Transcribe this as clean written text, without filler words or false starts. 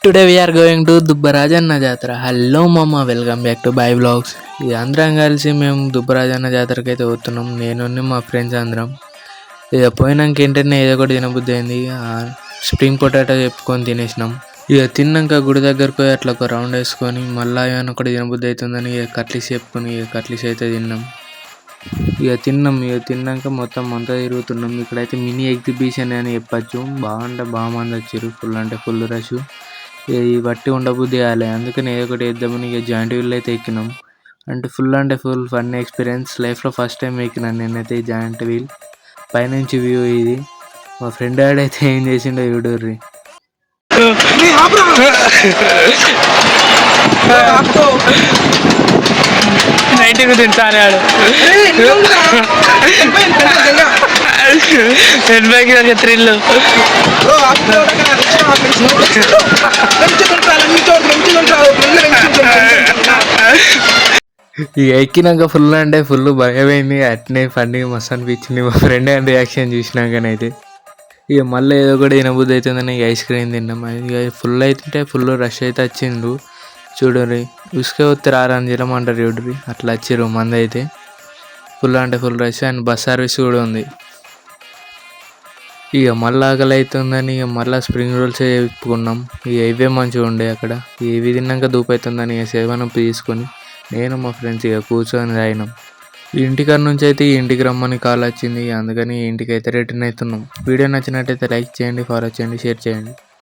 Today we are going to Dubbarajanna జాతర. Hello మామ, welcome back to my vlogs. ఇది అందరం కలిసి మేము దుబ్బరాజన్న జాతరకి అయితే పోతున్నాం. నేను మా ఫ్రెండ్స్ అందరం. ఇక పోయినాక ఏంటంటే ఏదో ఒకటి తినబుద్ధి అయింది. స్ప్రింగ్ పొటాటో చెప్పుకొని తినేసినాం. ఇక తిన్నాక గుడి దగ్గరకు పోయి అట్లా ఒక రౌండ్ వేసుకొని మళ్ళీ ఏమైనా ఒకటి తినబుద్ధి అవుతుందని ఇక కట్లీస్ చెప్పుకొని ఇక కట్లీస్ అయితే తిన్నాం. ఇక తిన్నాక మొత్తం అంతా తిరుగుతున్నాం. ఇక్కడైతే మినీ ఎగ్జిబిషన్ అని చెప్పచ్చు. బాగా మంది వచ్చారు. ఫుల్ అంటే ఫుల్ రష్. ఈ బట్టి ఉండబుద్ధి కాలే, అందుకని ఏదో ఒకటి వేద్దామని ఇక జాయింట్ వీల్ అయితే ఎక్కినాం. అంటే ఫుల్ ఫన్ ఎక్స్పీరియన్స్. లైఫ్లో ఫస్ట్ టైం ఎక్కినాను నేనైతే ఈ జాయింట్ వీల్. పైనుంచి వ్యూ ఇది. మా ఫ్రెండ్ ఆడైతే ఏం చేసిండో చూడుర్రి. నైట్కి తింటానే ఆడు ఎనభైకి థ్రిల్. ఇక ఎక్కినాక ఫుల్ అంటే ఫుల్ భయమైంది. అట్నే ఫన్నీ మస్తు అనిపించింది. మా ఫ్రెండ్ అని రియాక్షన్ చూసినాకనైతే ఇక మళ్ళీ ఏదో ఒకటి తినబుద్ధి అవుతుందని ఇక ఐస్ క్రీమ్ తిన్నాం. ఇక ఫుల్ అయితే ఫుల్ రష్ అయితే వచ్చిండు చూడరి. ఉసుకే వస్తే రారని చెప్పమంటారు చూడరి. అట్లా వచ్చిర్రు మంది అయితే. ఫుల్ అంటే full rush. And bus service కూడా ఉంది. ఇక మళ్ళీ ఆకలి అవుతుందని ఇక మళ్ళీ స్ప్రింగ్ రోల్స్ చెప్పుకున్నాం. ఇక ఇవే మంచిగా ఉండే అక్కడ. ఇవి తిన్నాక దూపు అవుతుందని ఇక సేవనప్పు తీసుకొని నేను మా ఫ్రెండ్స్ ఇక కూర్చొని తాగినాం. ఈ ఇంటికాడ నుంచి అయితే ఈ ఇంటికి రమ్మని కాల్ వచ్చింది. అందుకని ఇంటికి అయితే రిటర్న్ అవుతున్నాం. వీడియో నచ్చినట్టయితే లైక్ చేయండి, ఫాలో చేయండి, షేర్ చేయండి.